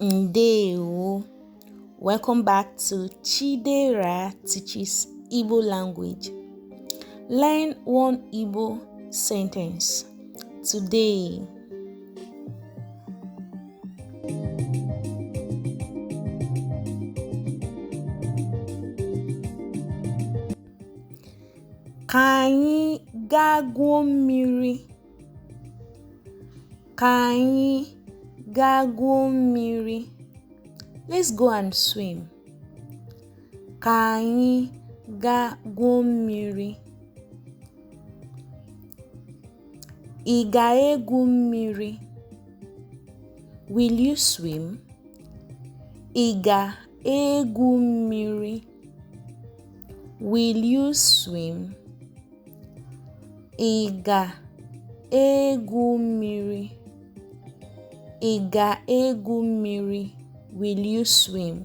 Ndewo. Welcome back to Chidera Teaches Igbo Language. Learn one Igbo sentence today. Ka anyị gaa gwuo mmiri. Ka anyị gaa gwuo mmiri. Let's go and swim. Ka anyị gaa gwuo mmiri. Ị ga-egwu mmiri? Will you swim? Ị ga-egwu mmiri? Will you swim? Ị ga-egwu mmiri? Ị ga-egwu mmiri? Will you swim?